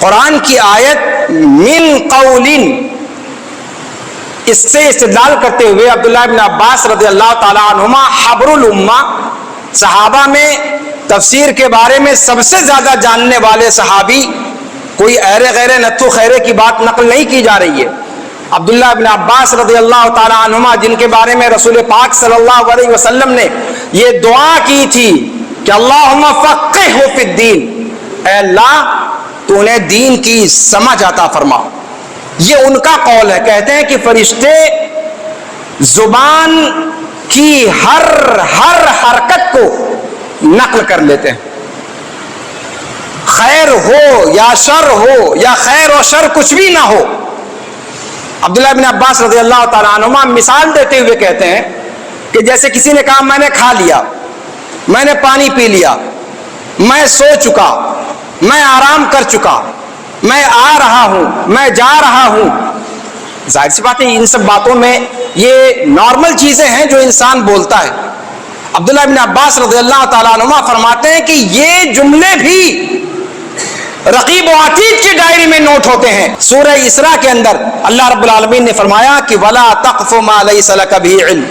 قرآن کی آیت من قولن، اس سے استدلال کرتے ہوئے عبداللہ ابن عباس رضی اللہ تعالی عنہما حبر الامہ، صحابہ میں تفسیر کے بارے میں سب سے زیادہ جاننے والے صحابی، کوئی ایرے غیرے نتھو خیرے کی بات نقل نہیں کی جا رہی ہے، عبداللہ ابن عباس رضی اللہ تعالی عنہما جن کے بارے میں رسول پاک صلی اللہ علیہ وسلم نے یہ دعا کی تھی کہ اللہم فقہہ فی الدین، اے اللہ تو انہیں دین کی سمجھ عطا فرما، یہ ان کا قول ہے۔ کہتے ہیں کہ فرشتے زبان کی ہر حرکت کو نقل کر لیتے ہیں، خیر ہو یا شر ہو یا خیر و شر کچھ بھی نہ ہو۔ عبداللہ بن عباس رضی اللہ تعالیٰ عنہما مثال دیتے ہوئے کہتے ہیں کہ جیسے کسی نے کہا میں نے کھا لیا، میں نے پانی پی لیا، میں سو چکا، میں آرام کر چکا، میں آ رہا ہوں، میں جا رہا ہوں۔ ظاہر سی بات ہے ان سب باتوں میں یہ نارمل چیزیں ہیں جو انسان بولتا ہے۔ عبداللہ بن عباس رضی اللہ تعالیٰ عنہما فرماتے ہیں کہ یہ جملے بھی رقیب و عتید کی ڈائری میں نوٹ ہوتے ہیں۔ سورہ اسراء کے اندر اللہ رب العالمین نے فرمایا کہ وَلَا تَقْفُ مَا لَيْسَ لَكَ بِهِ عِلْمٌ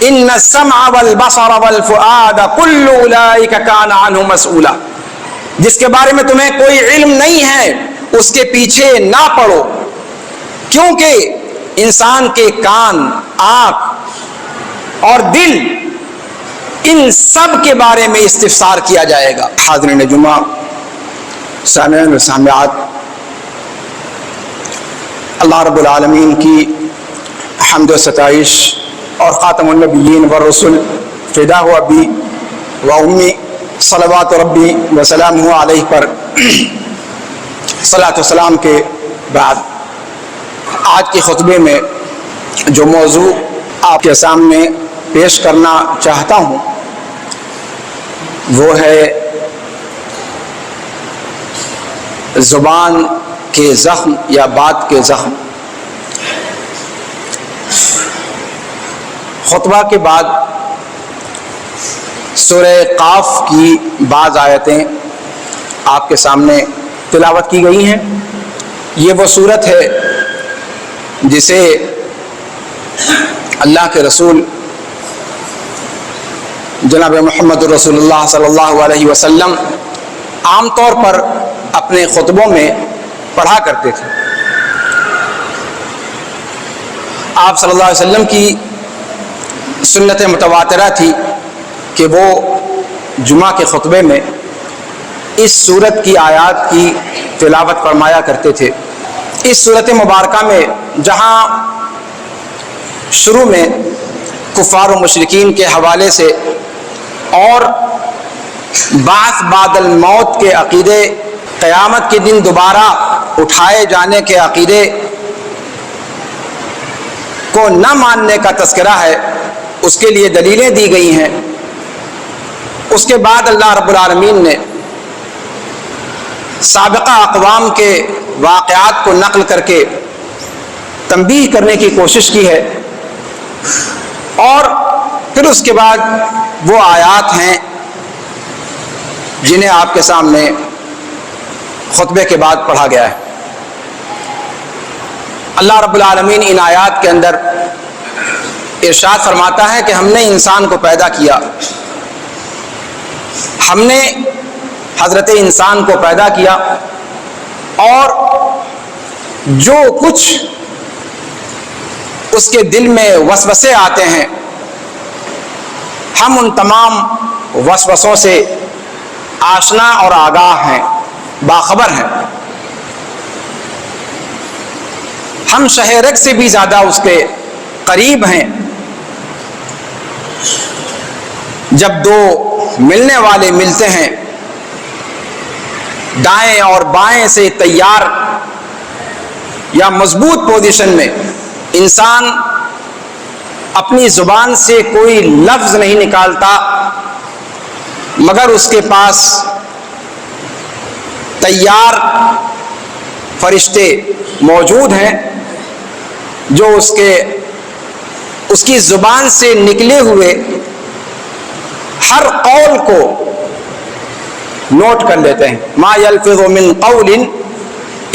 إِنَّ السَّمْعَ وَالْبَصَرَ وَالْفُؤَادَ كُلُّ أُولَئِكَ كَانَ عَنْهُ مَسْئُولًا، جس کے بارے میں تمہیں کوئی علم نہیں ہے اس کے پیچھے نہ پڑو، کیونکہ انسان کے کان، آنکھ اور دل ان سب کے بارے میں استفسار کیا جائے گا۔ حاضرین جمعہ، سامعین و سامعات، اللہ رب العالمین کی حمد و ستائش اور خاتم النبیین والرسل فدا ہوا ابی و امی صلوات ربی و سلامہ علیہ پر صلاۃ و سلام کے بعد، آج کے خطبے میں جو موضوع آپ کے سامنے پیش کرنا چاہتا ہوں وہ ہے زبان کے زخم یا بات کے زخم۔ خطبہ کے بعد سورہ قاف کی بعض آیتیں آپ کے سامنے تلاوت کی گئی ہیں۔ یہ وہ سورت ہے جسے اللہ کے رسول جناب محمد رسول اللہ صلی اللہ علیہ وسلم عام طور پر اپنے خطبوں میں پڑھا کرتے تھے۔ آپ صلی اللہ علیہ وسلم کی سنت متواترہ تھی کہ وہ جمعہ کے خطبے میں اس سورت کی آیات کی تلاوت فرمایا کرتے تھے۔ اس سورت مبارکہ میں جہاں شروع میں کفار و مشرکین کے حوالے سے اور بعث بعد الموت کے عقیدے، قیامت کے دن دوبارہ اٹھائے جانے کے عقیدے کو نہ ماننے کا تذکرہ ہے، اس کے لیے دلیلیں دی گئی ہیں۔ اس کے بعد اللہ رب العالمین نے سابقہ اقوام کے واقعات کو نقل کر کے تنبیہ کرنے کی کوشش کی ہے، اور پھر اس کے بعد وہ آیات ہیں جنہیں آپ کے سامنے خطبے کے بعد پڑھا گیا ہے۔ اللہ رب العالمین ان آیات کے اندر ارشاد فرماتا ہے کہ ہم نے انسان کو پیدا کیا، ہم نے حضرت انسان کو پیدا کیا، اور جو کچھ اس کے دل میں وسوسے آتے ہیں ہم ان تمام وسوسوں سے آشنا اور آگاہ ہیں، باخبر ہیں۔ ہم شہرک سے بھی زیادہ اس کے قریب ہیں۔ جب دو ملنے والے ملتے ہیں، دائیں اور بائیں سے تیار یا مضبوط پوزیشن میں انسان اپنی زبان سے کوئی لفظ نہیں نکالتا مگر اس کے پاس تیار فرشتے موجود ہیں جو اس کی زبان سے نکلے ہوئے ہر قول کو نوٹ کر لیتے ہیں۔ ما یلفظ من قول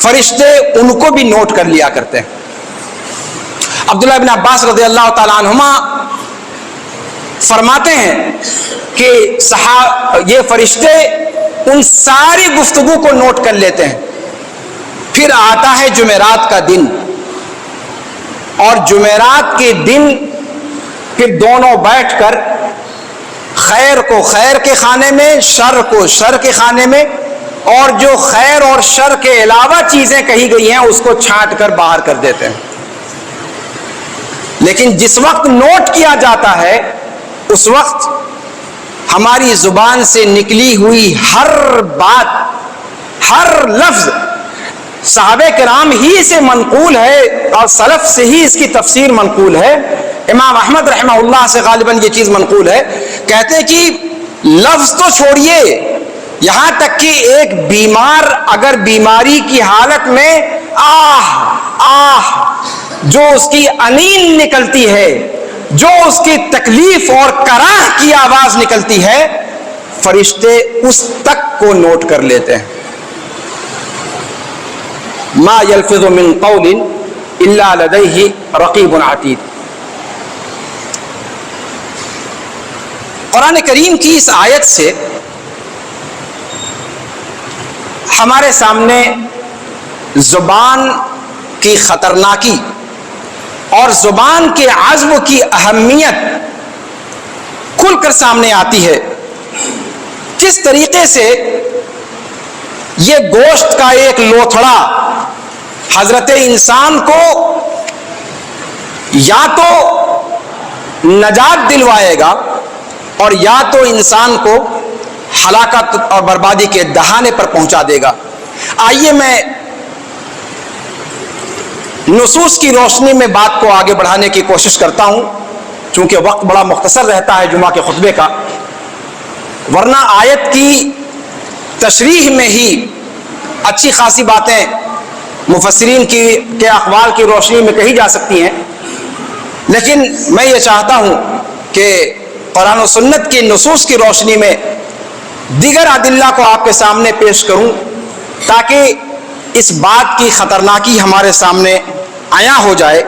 فرشتے ان کو بھی نوٹ کر لیا کرتے ہیں۔ عبداللہ بن عباس رضی اللہ تعالیٰ عنہما فرماتے ہیں کہ یہ فرشتے ان ساری گفتگو کو نوٹ کر لیتے ہیں۔ پھر آتا ہے جمعرات کا دن، اور جمعرات کے دن پھر دونوں بیٹھ کر خیر کو خیر کے خانے میں، شر کو شر کے خانے میں، اور جو خیر اور شر کے علاوہ چیزیں کہی گئی ہیں اس کو چھانٹ کر باہر کر دیتے ہیں۔ لیکن جس وقت نوٹ کیا جاتا ہے اس وقت ہماری زبان سے نکلی ہوئی ہر بات، ہر لفظ صحابہ کرام ہی سے منقول ہے اور سلف سے ہی اس کی تفسیر منقول ہے۔ امام احمد رحمہ اللہ سے غالباً یہ چیز منقول ہے، کہتے ہیں کہ لفظ تو چھوڑیے، یہاں تک کہ ایک بیمار اگر بیماری کی حالت میں آہ آہ جو اس کی انین نکلتی ہے، جو اس کی تکلیف اور کراہ کی آواز نکلتی ہے، فرشتے اس تک کو نوٹ کر لیتے ہیں۔ ما یلفظ من قول الا لدیہ رقیب عتید۔ قرآن کریم کی اس آیت سے ہمارے سامنے زبان کی خطرناکی اور زبان کے عزم کی اہمیت کھل کر سامنے آتی ہے۔ کس طریقے سے یہ گوشت کا ایک لوتھڑا حضرت انسان کو یا تو نجات دلوائے گا اور یا تو انسان کو ہلاکت اور بربادی کے دہانے پر پہنچا دے گا۔ آئیے میں نصوص کی روشنی میں بات کو آگے بڑھانے کی کوشش کرتا ہوں، چونکہ وقت بڑا مختصر رہتا ہے جمعہ کے خطبے کا، ورنہ آیت کی تشریح میں ہی اچھی خاصی باتیں مفسرین کے اقوال کی روشنی میں کہی جا سکتی ہیں، لیکن میں یہ چاہتا ہوں کہ قرآن و سنت کی نصوص کی روشنی میں دیگر ادلہ کو آپ کے سامنے پیش کروں تاکہ اس بات کی خطرناکی ہمارے سامنے عیاں ہو جائے۔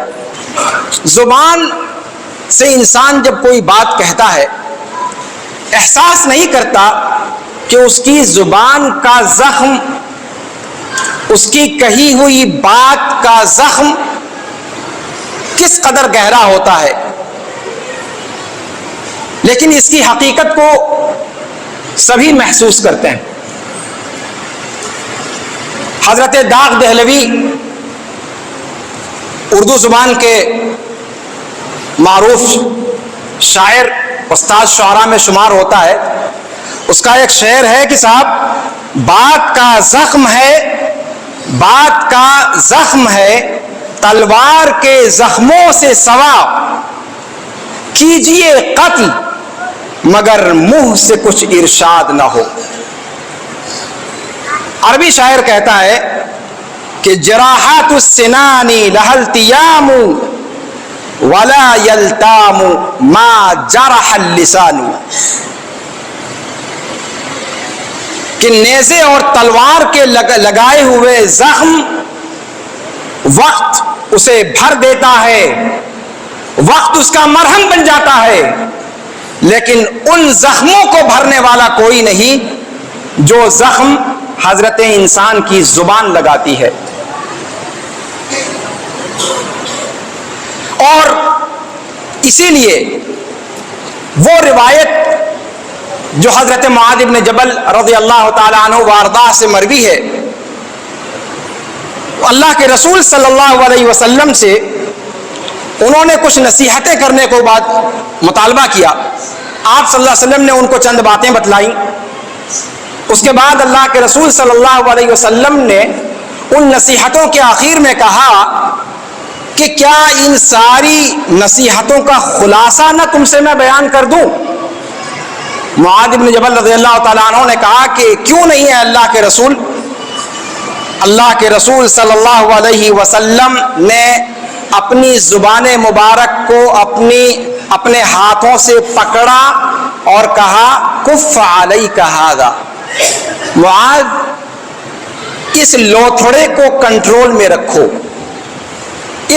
زبان سے انسان جب کوئی بات کہتا ہے احساس نہیں کرتا کہ اس کی زبان کا زخم، اس کی کہی ہوئی بات کا زخم کس قدر گہرا ہوتا ہے، لیکن اس کی حقیقت کو سبھی محسوس کرتے ہیں۔ حضرت داغ دہلوی اردو زبان کے معروف شاعر، استاد شعراء میں شمار ہوتا ہے۔ اس کا ایک شعر ہے کہ صاحب بات کا زخم ہے، بات کا زخم ہے، تلوار کے زخموں سے سوا، کیجئے قتل مگر منہ سے کچھ ارشاد نہ ہو۔ عربی شاعر کہتا ہے کہ جراحات السنان لها التیام ولا یلتام ما جرح اللسان، کہ نیزے اور تلوار کے لگائے ہوئے زخم وقت اسے بھر دیتا ہے، وقت اس کا مرہم بن جاتا ہے، لیکن ان زخموں کو بھرنے والا کوئی نہیں جو زخم حضرت انسان کی زبان لگاتی ہے۔ اور اسی لیے وہ روایت جو حضرت معاذ بن جبل رضی اللہ تعالی عنہ وارضاہ سے مروی ہے، اللہ کے رسول صلی اللہ علیہ وسلم سے انہوں نے کچھ نصیحتیں کرنے کو بعد مطالبہ کیا۔ آپ صلی اللہ علیہ وسلم نے ان کو چند باتیں بتلائیں۔ اس کے بعد اللہ کے رسول صلی اللہ علیہ وسلم نے ان نصیحتوں کے آخر میں کہا کہ کیا ان ساری نصیحتوں کا خلاصہ نہ تم سے میں بیان کر دوں؟ معاذ بن جبل رضی اللہ تعالیٰ عنہ نے کہا کہ کیوں نہیں ہے اللہ کے رسول۔ اللہ کے رسول صلی اللہ علیہ وسلم نے اپنی زبان مبارک کو اپنے ہاتھوں سے پکڑا اور کہا کف علیک ھذا، معاذ اس لوتھڑے کو کنٹرول میں رکھو،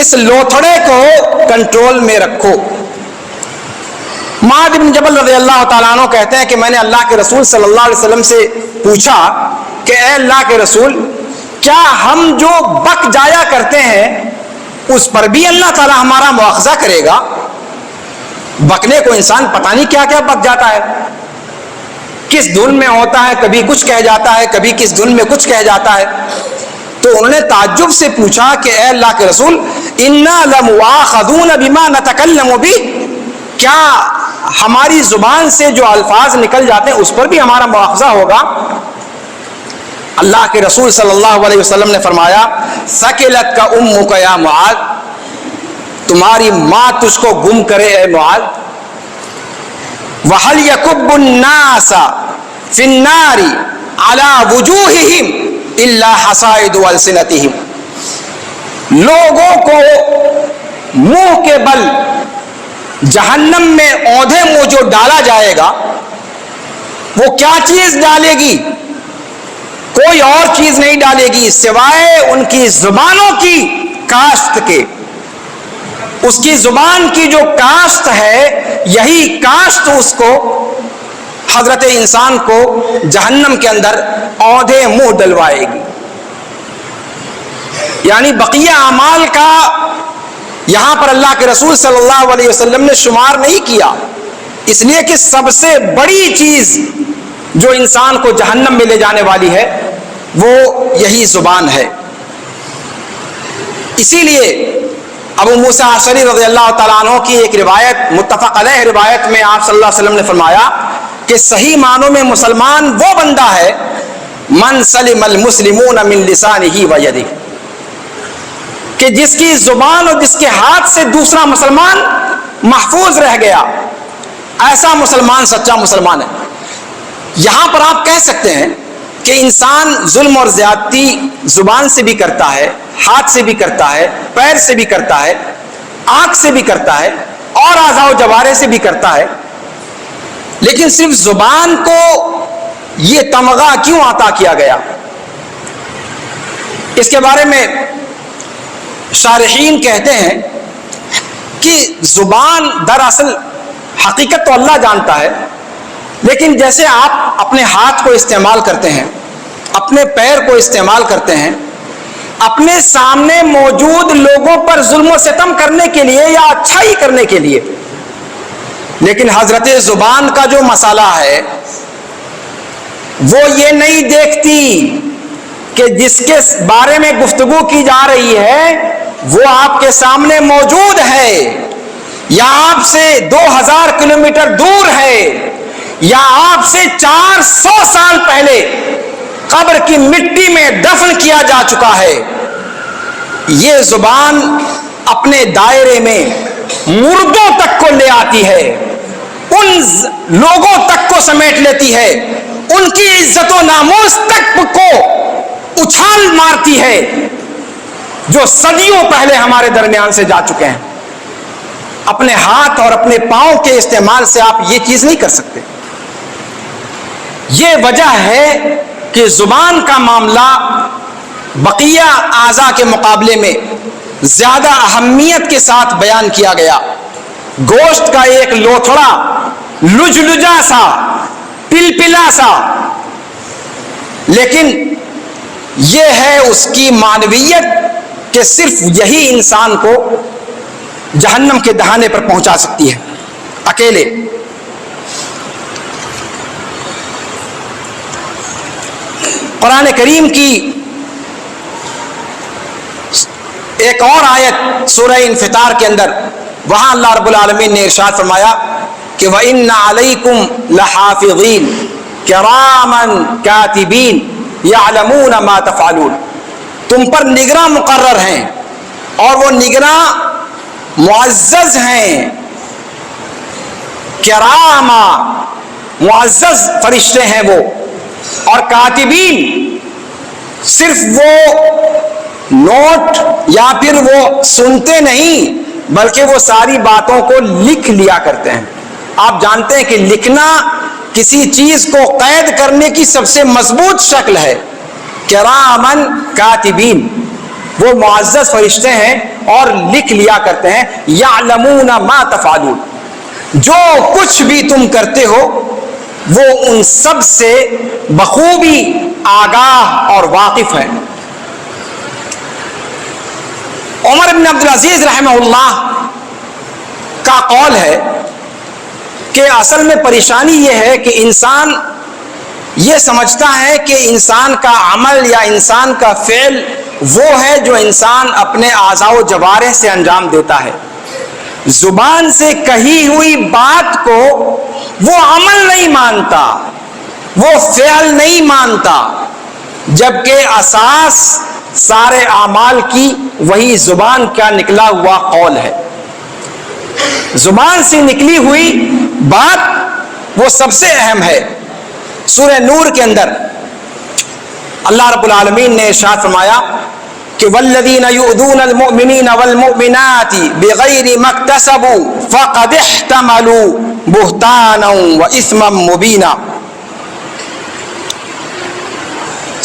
اس لوتھڑے کو کنٹرول میں رکھو۔ معاذ بن جبل رضی اللہ تعالیٰ عنہ کہتے ہیں کہ میں نے اللہ کے رسول صلی اللہ علیہ وسلم سے پوچھا کہ اے اللہ کے رسول، کیا ہم جو بک جایا کرتے ہیں اس پر بھی اللہ تعالیٰ ہمارا مواخذہ کرے گا؟ بکنے کو انسان پتہ نہیں کیا کیا بک جاتا ہے، کس دھن میں ہوتا ہے، کبھی کچھ کہہ جاتا ہے، کبھی کس دھن میں کچھ کہہ جاتا ہے۔ تو انہوں نے تعجب سے پوچھا کہ اے اللہ کے رسول، انا لمؤاخذون بما نتکلم بہ، کیا ہماری زبان سے جو الفاظ نکل جاتے ہیں اس پر بھی ہمارا مواخذہ ہوگا؟ اللہ کے رسول صلی اللہ علیہ وسلم نے فرمایا، ثقلت کا امک یا معاذ، تمہاری ماں تجھ کو گم کرے اے معاذ۔ وَهَلْ يَكُبُّ النَّاسَ فِي النَّارِ عَلَى وُجُوهِهِمْ إِلَّا حَصَائِدُ أَلْسِنَتِهِمْ، لوگوں کو منہ کے بل جہنم میں اوندھے منہ جو ڈالا جائے گا، وہ کیا چیز ڈالے گی؟ کوئی اور چیز نہیں ڈالے گی سوائے ان کی زبانوں کی کاشت کے۔ اس کی زبان کی جو کاشت ہے، یہی کاشت اس کو، حضرت انسان کو جہنم کے اندر اوندھے منہ ڈلوائے گی۔ یعنی بقیہ اعمال کا یہاں پر اللہ کے رسول صلی اللہ علیہ وسلم نے شمار نہیں کیا، اس لیے کہ سب سے بڑی چیز جو انسان کو جہنم میں لے جانے والی ہے وہ یہی زبان ہے۔ اسی لیے ابو موسیٰ اشعری رضی اللہ تعالیٰ عنہ کی ایک روایت، متفق علیہ روایت میں آپ صلی اللہ علیہ وسلم نے فرمایا کہ صحیح معنوں میں مسلمان وہ بندہ ہے من سلم المسلمون من لسانہ و یدہ، کہ جس کی زبان اور جس کے ہاتھ سے دوسرا مسلمان محفوظ رہ گیا، ایسا مسلمان سچا مسلمان ہے۔ یہاں پر آپ کہہ سکتے ہیں کہ انسان ظلم اور زیادتی زبان سے بھی کرتا ہے، ہاتھ سے بھی کرتا ہے، پیر سے بھی کرتا ہے، آنکھ سے بھی کرتا ہے، اور اعضاء و جوارح سے بھی کرتا ہے، لیکن صرف زبان کو یہ تمغہ کیوں عطا کیا گیا؟ اس کے بارے میں شارحین کہتے ہیں کہ زبان دراصل حقیقت تو اللہ جانتا ہے، لیکن جیسے آپ اپنے ہاتھ کو استعمال کرتے ہیں، اپنے پیر کو استعمال کرتے ہیں اپنے سامنے موجود لوگوں پر ظلم و ستم کرنے کے لیے یا اچھائی کرنے کے لیے، لیکن حضرت زبان کا جو مسئلہ ہے وہ یہ نہیں دیکھتی کہ جس کے بارے میں گفتگو کی جا رہی ہے وہ آپ کے سامنے موجود ہے، یا آپ سے 2000 کلومیٹر دور ہے، یا آپ سے 400 سال پہلے قبر کی مٹی میں دفن کیا جا چکا ہے۔ یہ زبان اپنے دائرے میں مردوں تک کو لے آتی ہے، ان لوگوں تک کو سمیٹ لیتی ہے، ان کی عزت و ناموس تک کو اچھال مارتی ہے جو صدیوں پہلے ہمارے درمیان سے جا چکے ہیں۔ اپنے ہاتھ اور اپنے پاؤں کے استعمال سے آپ یہ چیز نہیں کر سکتے۔ یہ وجہ ہے کہ زبان کا معاملہ بقیہ اعضاء کے مقابلے میں زیادہ اہمیت کے ساتھ بیان کیا گیا۔ گوشت کا ایک لوتھڑا، لجلجا سا، پلپلا سا، لیکن یہ ہے اس کی معنویت کہ صرف یہی انسان کو جہنم کے دہانے پر پہنچا سکتی ہے اکیلے۔ قرآن کریم کی ایک اور آیت سورہ انفطار کے اندر، وہاں اللہ رب العالمین نے ارشاد فرمایا کہ وَإِنَّ عَلَيْكُمْ لَحَافِظِينَ كِرَامًا كَاتِبِينَ يَعْلَمُونَ مَا تَفْعَلُونَ، تم پر نگراں مقرر ہیں اور وہ نگراں معزز ہیں، کرامہ معزز فرشتے ہیں وہ، اور کاتبین صرف وہ نوٹ یا پھر وہ سنتے نہیں بلکہ وہ ساری باتوں کو لکھ لیا کرتے ہیں۔ آپ جانتے ہیں کہ لکھنا کسی چیز کو قید کرنے کی سب سے مضبوط شکل ہے، کرامن کاتبین، وہ معزز فرشتے ہیں اور لکھ لیا کرتے ہیں، یعلمون ما تفعلون، جو کچھ بھی تم کرتے ہو وہ ان سب سے بخوبی آگاہ اور واقف ہے۔ عمر بن عبدالعزیز رحمہ اللہ کا قول ہے کہ اصل میں پریشانی یہ ہے کہ انسان یہ سمجھتا ہے کہ انسان کا عمل یا انسان کا فعل وہ ہے جو انسان اپنے اعضاء و جوارح سے انجام دیتا ہے، زبان سے کہی ہوئی بات کو وہ عمل نہیں مانتا، وہ فعل نہیں مانتا، جبکہ اساس سارے اعمال کی وہی زبان کا نکلا ہوا قول ہے۔ زبان سے نکلی ہوئی بات وہ سب سے اہم ہے۔ سورہ نور کے اندر اللہ رب العالمین نے ارشاد فرمایا کہ والذین یؤذون المؤمنین والمؤمنات بغیر ما اکتسبوا فقد احتملوا بہتانا واثما مبینا،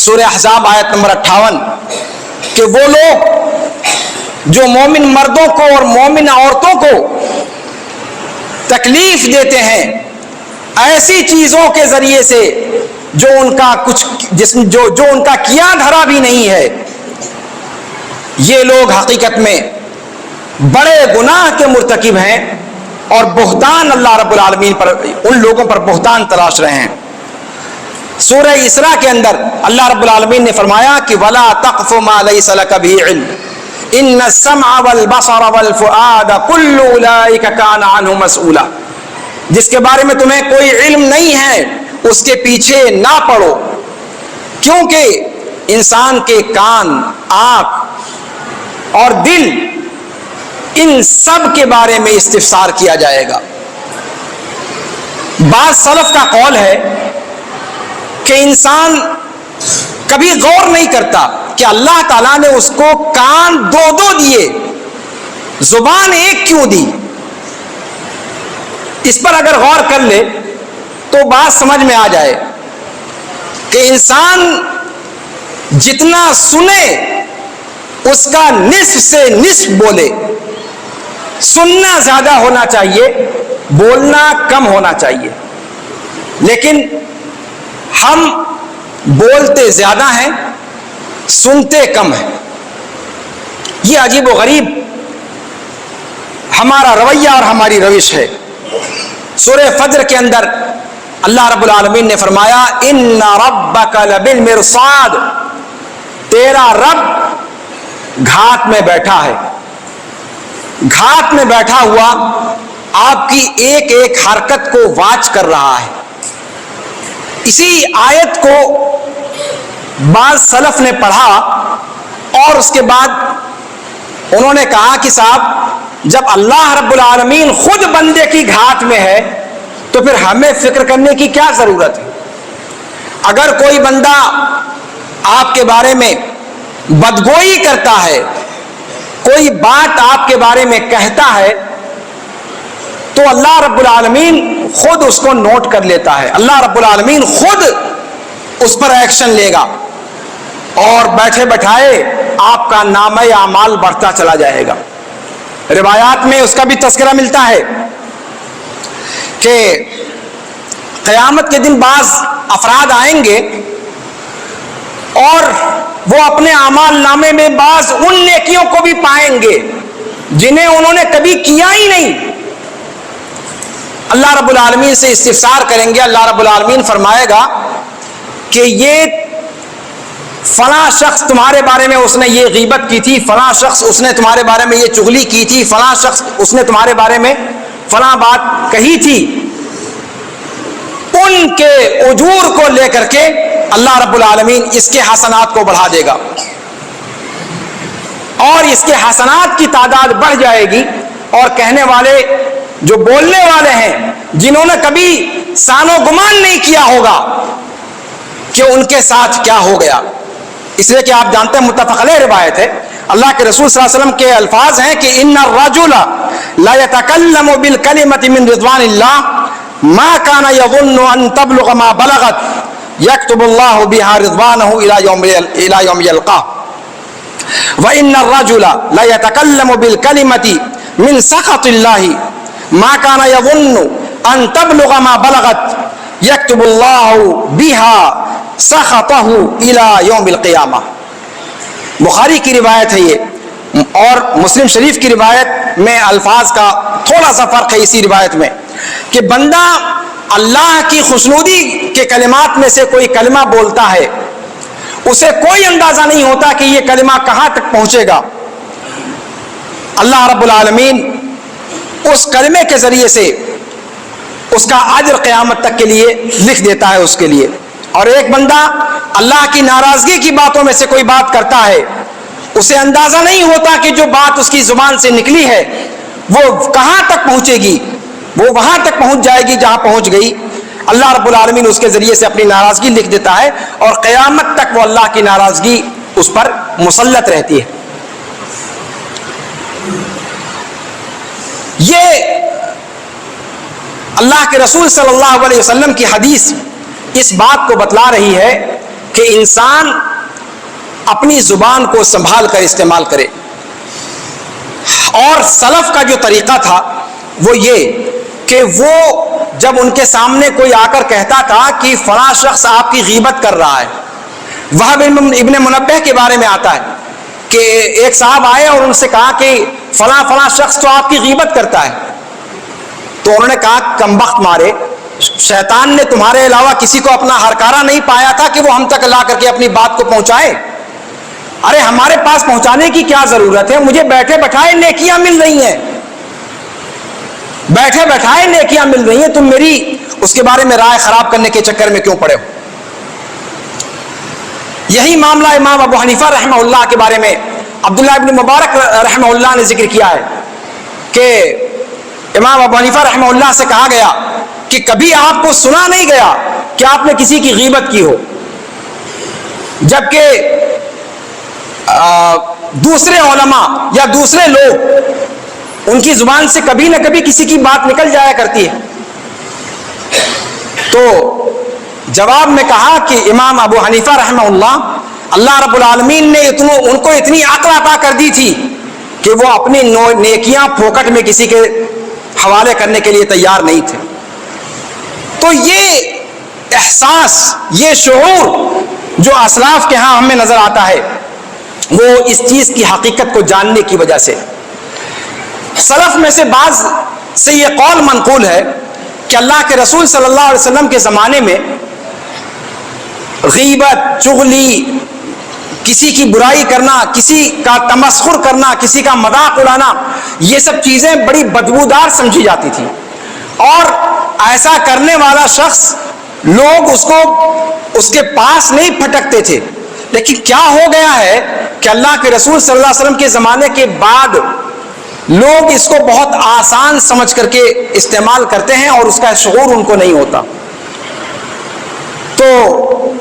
سورہ احزاب آیت نمبر 58، کہ وہ لوگ جو مومن مردوں کو اور مومن عورتوں کو تکلیف دیتے ہیں ایسی چیزوں کے ذریعے سے جو ان کا کچھ جو ان کا کیا دھرا بھی نہیں ہے، یہ لوگ حقیقت میں بڑے گناہ کے مرتکب ہیں اور بہتان اللہ رب العالمین پر، ان لوگوں پر بہتان تراش رہے ہیں۔ سورہ اسراء کے اندر اللہ رب العالمین نے فرمایا کہ وَلَا تَقْفُ مَا لَيْسَ لَكَ بِهِ عِلْمٌ إِنَّ السَّمْعَ وَالْبَصَرَ وَالْفُؤَادَ كُلُّ أُولَئِكَ كَانَ عَنْهُ مَسْئُولًا، جس کے بارے میں تمہیں کوئی علم نہیں ہے اس کے پیچھے نہ پڑو، کیونکہ انسان کے کان، آنکھ اور دل ان سب کے بارے میں استفسار کیا جائے گا۔ بعض سلف کا قول ہے کہ انسان کبھی غور نہیں کرتا کہ اللہ تعالیٰ نے اس کو کان دو دیے، زبان ایک کیوں دی۔ اس پر اگر غور کر لے تو بات سمجھ میں آ جائے کہ انسان جتنا سنے اس کا نصف سے نصف بولے، سننا زیادہ ہونا چاہیے، بولنا کم ہونا چاہیے، لیکن ہم بولتے زیادہ ہیں، سنتے کم ہیں۔ یہ عجیب و غریب ہمارا رویہ اور ہماری روش ہے۔ سورہ فجر کے اندر اللہ رب العالمین نے فرمایا ان ربک لبالمرصاد، تیرا رب گھات میں بیٹھا ہے، گھات میں بیٹھا ہوا آپ کی ایک ایک حرکت کو واچ کر رہا ہے۔ اسی آیت کو بعض سلف نے پڑھا اور اس کے بعد انہوں نے کہا کہ صاحب جب اللہ رب العالمین خود بندے کی گھات میں ہے تو پھر ہمیں فکر کرنے کی کیا ضرورت ہے؟ اگر کوئی بندہ آپ کے بارے میں بدگوئی کرتا ہے، کوئی بات آپ کے بارے میں کہتا ہے، تو اللہ رب العالمین خود اس کو نوٹ کر لیتا ہے، اللہ رب العالمین خود اس پر ایکشن لے گا اور بیٹھے بٹھائے آپ کا نامہ اعمال بڑھتا چلا جائے گا۔ روایات میں اس کا بھی تذکرہ ملتا ہے کہ قیامت کے دن بعض افراد آئیں گے اور وہ اپنے اعمال نامے میں بعض ان نیکیوں کو بھی پائیں گے جنہیں انہوں نے کبھی کیا ہی نہیں۔ اللہ رب العالمین سے استفسار کریں گے، اللہ رب العالمین فرمائے گا کہ یہ فلاں شخص تمہارے بارے میں اس نے یہ غیبت کی تھی، فلاں شخص اس نے تمہارے بارے میں یہ چغلی کی تھی، فلاں شخص اس نے تمہارے بارے میں فلاں بات کہی تھی۔ ان کے اجور کو لے کر کے اللہ رب العالمین اس کے حسنات کو بڑھا دے گا اور اس کے حسنات کی تعداد بڑھ جائے گی، اور کہنے والے جو بولنے والے ہیں جنہوں نے کبھی سان و گمان نہیں کیا ہوگا کہ ان کے ساتھ کیا ہو گیا۔ اس لیے کہ آپ جانتے ہیں متفق علیہ روایت ہے، اللہ کے رسول صلی اللہ علیہ وسلم کے الفاظ ہیں کہ ان الرجل لا يتكلم بالكلمة من رضوان الله ما كان يظن ان تبلغ ما بلغت یکتب اللہ بہا رضوانہ الی یوم یلقاہ وَإِنَّ الرَّجُلَ لَيَتَكَلَّمُ بِالْكَلِمَةِ مِنْ سَخَطِ اللَّهِ مَا كَانَ يَظُنُّ أَنْ تَبْلُغَ مَا بَلَغَتْ يَكْتُبُ اللَّهُ بِهَا سَخَطَهُ إِلَى يَوْمِ الْقِيَامَةِ۔ بخاری کی روایت ہے یہ، اور مسلم شریف کی روایت میں الفاظ کا تھوڑا سا فرق ہے اسی روایت میں، کہ بندہ اللہ کی خوشنودی کے کلمات میں سے کوئی کلمہ بولتا ہے، اسے کوئی اندازہ نہیں ہوتا کہ یہ کلمہ کہاں تک پہنچے گا، اللہ رب العالمین اس کلمے کے ذریعے سے اس کا اجر قیامت تک کے لیے لکھ دیتا ہے اس کے لیے۔ اور ایک بندہ اللہ کی ناراضگی کی باتوں میں سے کوئی بات کرتا ہے، اسے اندازہ نہیں ہوتا کہ جو بات اس کی زبان سے نکلی ہے وہ کہاں تک پہنچے گی، وہ وہاں تک پہنچ جائے گی جہاں پہنچ گئی۔ اللہ رب العالمین اس کے ذریعے سے اپنی ناراضگی لکھ دیتا ہے، اور قیامت تک وہ اللہ کی ناراضگی اس پر مسلط رہتی ہے۔ یہ اللہ کے رسول صلی اللہ علیہ وسلم کی حدیث اس بات کو بتلا رہی ہے کہ انسان اپنی زبان کو سنبھال کر استعمال کرے۔ اور سلف کا جو طریقہ تھا وہ یہ کہ وہ جب ان کے سامنے کوئی آ کر کہتا تھا کہ فلاں شخص آپ کی غیبت کر رہا ہے، وہب ابن منبہ کے بارے میں آتا ہے کہ ایک صاحب آئے اور ان سے کہا کہ فلاں فلاں شخص تو آپ کی غیبت کرتا ہے، تو انہوں نے کہا کمبخت مارے، شیطان نے تمہارے علاوہ کسی کو اپنا ہرکارا نہیں پایا تھا کہ وہ ہم تک لا کر کے اپنی بات کو پہنچائے؟ ارے ہمارے پاس پہنچانے کی کیا ضرورت ہے، مجھے بیٹھے بٹھائے نیکیاں مل رہی ہیں، بیٹھے بیٹھائے نیکیاں مل رہی ہیں، تم میری اس کے بارے میں رائے خراب کرنے کے چکر میں کیوں پڑے ہو؟ یہی معاملہ امام ابو حنیفہ رحمہ اللہ کے بارے میں عبداللہ ابن مبارک رحمہ اللہ نے ذکر کیا ہے کہ امام ابو حنیفہ رحمہ اللہ سے کہا گیا کہ کبھی آپ کو سنا نہیں گیا کہ آپ نے کسی کی غیبت کی ہو، جبکہ دوسرے علماء یا دوسرے لوگ ان کی زبان سے کبھی نہ کبھی کسی کی بات نکل جایا کرتی ہے۔ تو جواب میں کہا کہ امام ابو حنیفہ رحمہ اللہ رب العالمین نے ان کو اتنی عقل عطا کر دی تھی کہ وہ اپنی نیکیاں پھوکٹ میں کسی کے حوالے کرنے کے لیے تیار نہیں تھے۔ تو یہ احساس، یہ شعور جو اسلاف کے ہاں ہمیں نظر آتا ہے وہ اس چیز کی حقیقت کو جاننے کی وجہ سے۔ سلف میں سے بعض سے یہ قول منقول ہے کہ اللہ کے رسول صلی اللہ علیہ وسلم کے زمانے میں غیبت، چغلی، کسی کی برائی کرنا، کسی کا تمسخر کرنا، کسی کا مذاق اڑانا، یہ سب چیزیں بڑی بدبودار سمجھی جاتی تھی، اور ایسا کرنے والا شخص لوگ اس کے پاس نہیں پھٹکتے تھے۔ لیکن کیا ہو گیا ہے کہ اللہ کے رسول صلی اللہ علیہ وسلم کے زمانے کے بعد لوگ اس کو بہت آسان سمجھ کر کے استعمال کرتے ہیں اور اس کا شعور ان کو نہیں ہوتا۔ تو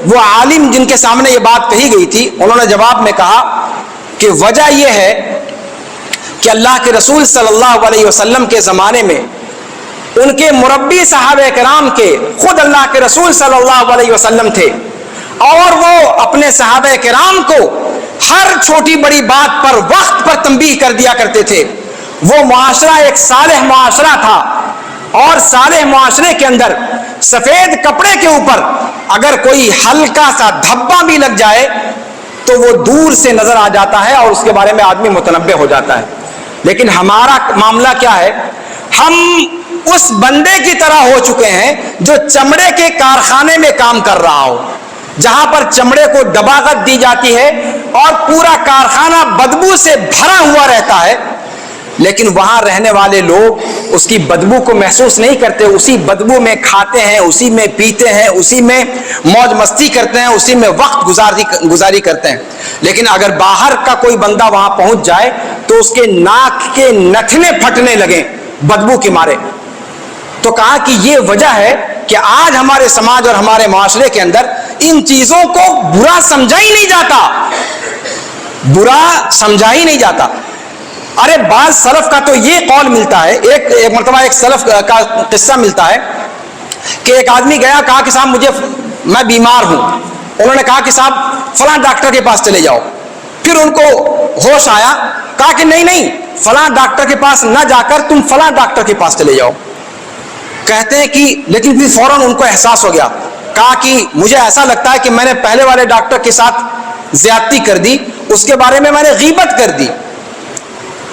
وہ عالم جن کے سامنے یہ بات کہی گئی تھی انہوں نے جواب میں کہا کہ وجہ یہ ہے کہ اللہ کے رسول صلی اللہ علیہ وسلم کے زمانے میں ان کے مربی صحابہ کرام کے خود اللہ کے رسول صلی اللہ علیہ وسلم تھے، اور وہ اپنے صحابہ کرام کو ہر چھوٹی بڑی بات پر وقت پر تنبیہ کر دیا کرتے تھے۔ وہ معاشرہ ایک صالح معاشرہ تھا، اور صالح معاشرے کے اندر سفید کپڑے کے اوپر اگر کوئی ہلکا سا دھبا بھی لگ جائے تو وہ دور سے نظر آ جاتا ہے اور اس کے بارے میں آدمی متنبہ ہو جاتا ہے۔ لیکن ہمارا معاملہ کیا ہے؟ ہم اس بندے کی طرح ہو چکے ہیں جو چمڑے کے کارخانے میں کام کر رہا ہو، جہاں پر چمڑے کو دباغت دی جاتی ہے اور پورا کارخانہ بدبو سے بھرا ہوا رہتا ہے، لیکن وہاں رہنے والے لوگ اس کی بدبو کو محسوس نہیں کرتے، اسی بدبو میں کھاتے ہیں، اسی میں پیتے ہیں، اسی میں موج مستی کرتے ہیں، اسی میں وقت گزاری کرتے ہیں۔ لیکن اگر باہر کا کوئی بندہ وہاں پہنچ جائے تو اس کے ناک کے نتھنے پھٹنے لگیں بدبو کے مارے۔ تو کہا کہ یہ وجہ ہے کہ آج ہمارے سماج اور ہمارے معاشرے کے اندر ان چیزوں کو برا سمجھا ہی نہیں جاتا، برا سمجھا ہی نہیں جاتا۔ ارے بعض سلف کا تو یہ قول ملتا ہے، ایک مرتبہ ایک سلف کا قصہ ملتا ہے کہ ایک آدمی گیا، کہا کہ صاحب مجھے میں بیمار ہوں. انہوں نے کہا کہ صاحب فلاں ڈاکٹر کے پاس چلے جاؤ. پھر ان کو ہوش آیا, کہا کہ نہیں, فلاں ڈاکٹر کے پاس نہ جا کر تم فلاں ڈاکٹر کے پاس چلے جاؤ. کہتے ہیں کہ لیکن پھر فوراً ان کو احساس ہو گیا, کہا کہ مجھے ایسا لگتا ہے کہ میں نے پہلے والے ڈاکٹر کے ساتھ زیادتی کر دی, اس کے بارے میں نے غیبت کر دی,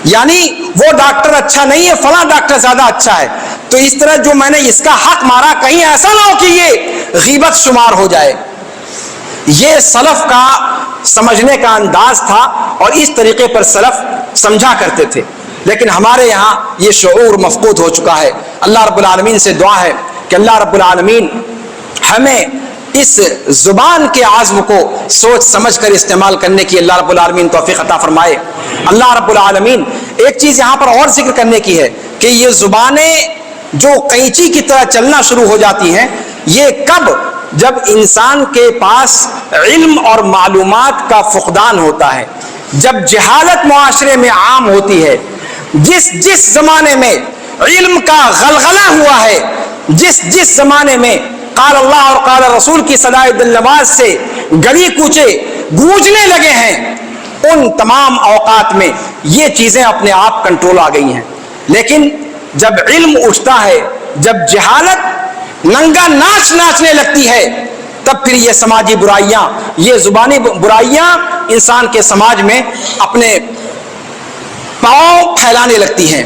یعنی وہ ڈاکٹر اچھا نہیں ہے, فلاں ڈاکٹر زیادہ اچھا ہے. تو اس طرح جو میں نے اس کا حق مارا, کہیں ایسا نہ ہو کہ یہ غیبت شمار ہو جائے. یہ سلف کا سمجھنے کا انداز تھا اور اس طریقے پر سلف سمجھا کرتے تھے. لیکن ہمارے یہاں یہ شعور مفقود ہو چکا ہے. اللہ رب العالمین سے دعا ہے کہ اللہ رب العالمین ہمیں اس زبان کے عزم کو سوچ سمجھ کر استعمال کرنے کی اللہ رب العالمین توفیق عطا فرمائے. اللہ رب العالمین ایک چیز یہاں پر اور ذکر کرنے کی ہے کہ یہ زبانیں جو قینچی کی طرح چلنا شروع ہو جاتی ہیں, یہ کب؟ جب انسان کے پاس علم اور معلومات کا فقدان ہوتا ہے, جب جہالت معاشرے میں عام ہوتی ہے, جس زمانے میں علم کا غلغلہ ہوا ہے, جس زمانے میں قال اللہ اور قال رسول کی صدائے دل نواز سے گلی کوچے گونجنے لگے ہیں, ان تمام اوقات میں یہ چیزیں اپنے آپ کنٹرول آ گئی ہیں. لیکن جب علم اٹھتا ہے, جب جہالت ننگا ناچ ناچنے لگتی ہے, تب پھر یہ سماجی برائیاں, یہ زبانی برائیاں انسان کے سماج میں اپنے پاؤں پھیلانے لگتی ہیں.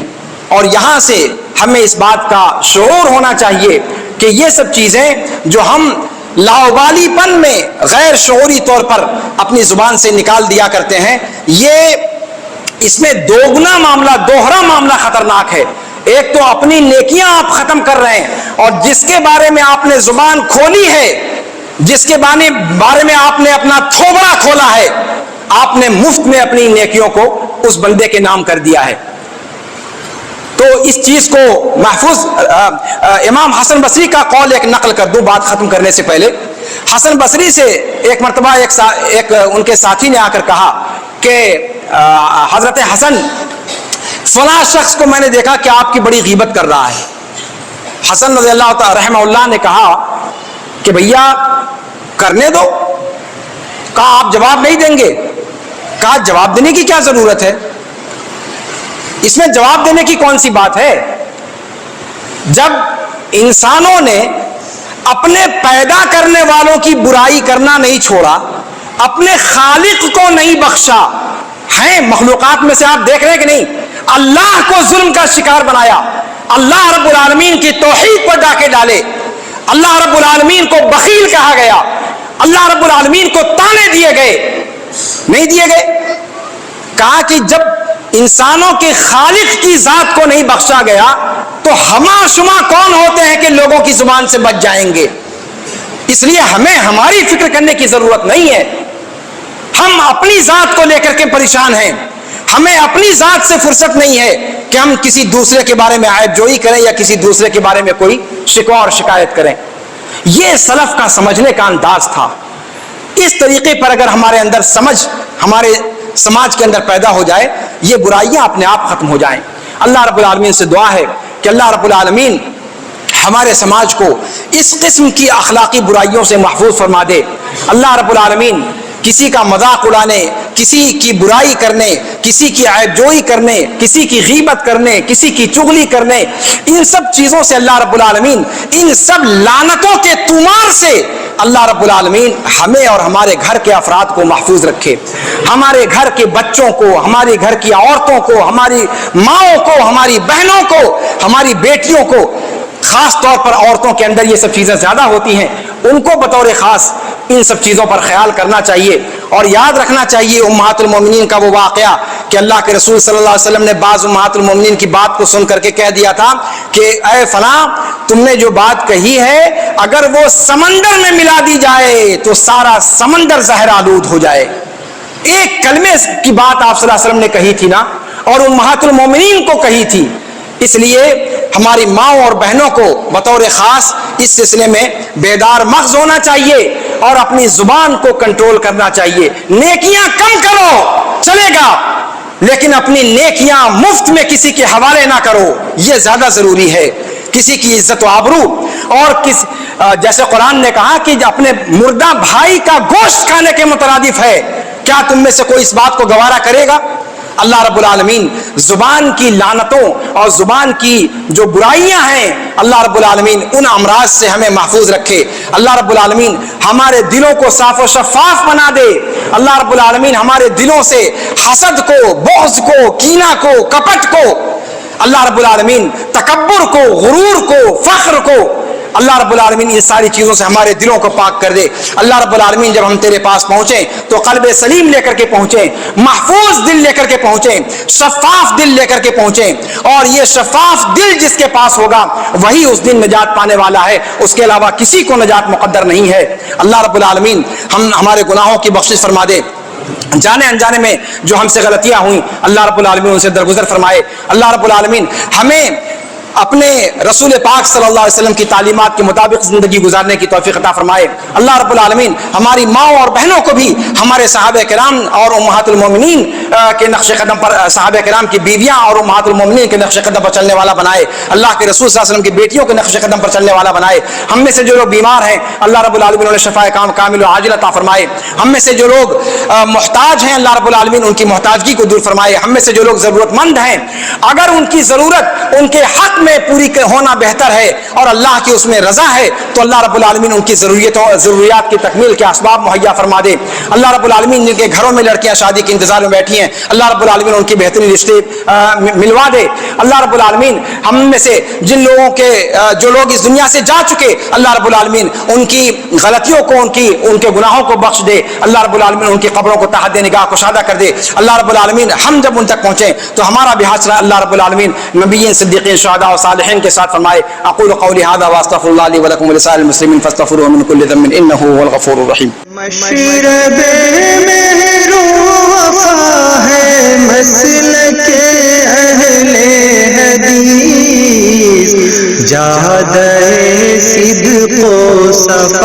اور یہاں سے ہمیں اس بات کا شعور ہونا چاہیے کہ یہ سب چیزیں جو ہم لاوبالی پن میں غیر شعوری طور پر اپنی زبان سے نکال دیا کرتے ہیں, یہ اس میں دوگنا معاملہ, دوہرا معاملہ خطرناک ہے. ایک تو اپنی نیکیاں آپ ختم کر رہے ہیں, اور جس کے بارے میں آپ نے زبان کھولی ہے, جس کے بارے میں آپ نے اپنا تھوبڑا کھولا ہے, آپ نے مفت میں اپنی نیکیوں کو اس بندے کے نام کر دیا ہے. تو اس چیز کو محفوظ, امام حسن بصری کا قول ایک نقل کر دوں بات ختم کرنے سے پہلے. حسن بصری سے ایک مرتبہ ایک ان کے ساتھی نے آ کر کہا کہ حضرت حسن, فلاں شخص کو میں نے دیکھا کہ آپ کی بڑی غیبت کر رہا ہے. حسن رضی اللہ تعالی رحمہ اللہ نے کہا کہ بھیا کرنے دو. کہا آپ جواب نہیں دیں گے؟ کہا جواب دینے کی کیا ضرورت ہے, اس میں جواب دینے کی کون سی بات ہے؟ جب انسانوں نے اپنے پیدا کرنے والوں کی برائی کرنا نہیں چھوڑا, اپنے خالق کو نہیں بخشا, ہیں مخلوقات میں سے آپ دیکھ رہے ہیں کہ نہیں, اللہ کو ظلم کا شکار بنایا, اللہ رب العالمین کی توحید پر ڈاکے ڈالے, اللہ رب العالمین کو بخیل کہا گیا, اللہ رب العالمین کو تانے دیے گئے, نہیں دیے گئے؟ کہا کہ جب انسانوں کے خالق کی ذات کو نہیں بخشا گیا تو ہما شما کون ہوتے ہیں کہ لوگوں کی زبان سے بچ جائیں گے. اس لیے ہمیں ہماری فکر کرنے کی ضرورت نہیں ہے. ہم اپنی ذات کو لے کر کے پریشان ہیں, ہمیں اپنی ذات سے فرصت نہیں ہے کہ ہم کسی دوسرے کے بارے میں عیب جوئی کریں یا کسی دوسرے کے بارے میں کوئی شکوہ اور شکایت کریں. یہ سلف کا سمجھنے کا انداز تھا. اس طریقے پر اگر ہمارے اندر سمجھ ہمارے سماج کے اندر پیدا ہو جائے, یہ برائیاں اپنے آپ ختم ہو جائیں. اللہ رب العالمین سے دعا ہے کہ اللہ رب العالمین ہمارے سماج کو اس قسم کی اخلاقی برائیوں سے محفوظ فرما دے. اللہ رب العالمین کسی کا مذاق اڑانے, کسی کی برائی کرنے, کسی کی عیب جوئی کرنے, کسی کی غیبت کرنے, کسی کی چغلی کرنے, ان سب چیزوں سے اللہ رب العالمین, ان سب لعنتوں کے طومار سے اللہ رب العالمین ہمیں اور ہمارے گھر کے افراد کو محفوظ رکھے. ہمارے گھر کے بچوں کو, ہمارے گھر کی عورتوں کو, ہماری ماؤں کو, ہماری بہنوں کو, ہماری بیٹیوں کو, خاص طور پر عورتوں کے اندر یہ سب چیزیں زیادہ ہوتی ہیں, ان کو بطور خاص ان سب چیزوں پر خیال کرنا چاہیے. اور یاد رکھنا چاہیے امہات المومنین کا وہ واقعہ کہ اللہ کے رسول صلی اللہ علیہ وسلم نے بعض امہات المومنین کی بات کو سن کر کے کہہ دیا تھا کہ اے فلاں, تم نے جو بات کہی ہے اگر وہ سمندر میں ملا دی جائے تو سارا سمندر زہر آلود ہو جائے. ایک کلمے کی بات آپ صلی اللہ علیہ وسلم نے کہی تھی نا, اور امہات المومنین کو کہی تھی. اس لیے ہماری ماؤں اور بہنوں کو بطور خاص اس سلسلے میں بیدار مغز ہونا چاہیے اور اپنی زبان کو کنٹرول کرنا چاہیے. نیکیاں کم کرو چلے گا, لیکن اپنی نیکیاں مفت میں کسی کے حوالے نہ کرو, یہ زیادہ ضروری ہے. کسی کی عزت و آبرو اور جیسے قرآن نے کہا کہ اپنے مردہ بھائی کا گوشت کھانے کے مترادف ہے، کیا تم میں سے کوئی اس بات کو گوارا کرے گا؟ اللہ رب العالمین زبان کی لعنتوں اور زبان کی جو برائیاں ہیں، اللہ رب العالمین ان امراض سے ہمیں محفوظ رکھے۔ اللہ رب العالمین ہمارے دلوں کو صاف و شفاف بنا دے۔ اللہ رب العالمین ہمارے دلوں سے حسد کو، بغض کو، کینہ کو، کپٹ کو، اللہ رب العالمین تکبر کو، غرور کو، فخر کو، اللہ رب العالمین یہ ساری چیزوں سے ہمارے دلوں کو پاک کر دے۔ اللہ رب العالمین جب ہم تیرے پاس پہنچیں تو قلب سلیم لے کر کے پہنچیں، محفوظ دل لے کر کے پہنچیں، شفاف دل لے کر کے پہنچیں، اور یہ شفاف دل جس کے پاس ہوگا وہی اس دن نجات پانے والا ہے، اس کے علاوہ کسی کو نجات مقدر نہیں ہے۔ اللہ رب العالمین ہمارے گناہوں کی بخشش فرما دے، جانے انجانے میں جو ہم سے غلطیاں ہوئیں اللہ رب العالمین ان سے درگزر فرمائے۔ اللہ رب العالمین ہمیں اپنے رسول پاک صلی اللہ علیہ وسلم کی تعلیمات کے مطابق زندگی گزارنے کی توفیق عطا فرمائے۔ اللہ رب العالمین ہماری ماں اور بہنوں کو بھی ہمارے صحابہ کرام اور امہات المومنین کے نقش قدم پر، صحابہ کرام کی بیویاں اور امہات المومنین کے نقش قدم پر چلنے والا بنائے۔ اللہ کے رسول صلی اللہ علیہ وسلم کی بیٹیوں کے نقش قدم پر چلنے والا بنائے۔ ہم میں سے جو لوگ بیمار ہیں اللہ رب العالمین انہیں شفاء کامل و عاجل عطا فرمائے۔ ہم میں سے جو لوگ محتاج ہیں اللہ رب العالمین ان کی محتاجگی کو دور فرمائے۔ ہم میں سے جو لوگ ضرورت مند ہیں اگر ان کی ضرورت ان کے حق میں پوری ہونا بہتر ہے اور اللہ کی اس میں رضا ہے تو اللہ رب العالمین ان کی ضروریات کی تکمیل کے اسباب مہیا فرما دے۔ اللہ رب العالمین جن کے گھروں میں لڑکیاں شادی کے انتظار میں بیٹھی ہیں اللہ رب العالمین ان کی بہترین رشتے ملوا دے۔ اللہ رب العالمین ہم میں سے جن لوگوں کے جو لوگ اس دنیا سے جا چکے اللہ رب العالمین ان کی غلطیوں کو، ان کے گناہوں کو بخش دے۔ اللہ رب العالمین ان کی قبروں کو تحت نگاہ کشادہ کر دے۔ اللہ رب العالمین ہم جب ان تک پہنچیں تو ہمارا بھی حاصل اللہ رب العالمین نبیین، صدیقین، شہداء و صالحین کے ساتھ فرمائے۔ اقول قولی ھذا واستغفر اللہ لی ولکم ولسائر المسلمین فاستغفروہ من کل ذنب انہ هو الغفور الرحیم۔ مشرب مہر وفا ہے مسلک اہل حدیث، جادہ صدق و صفا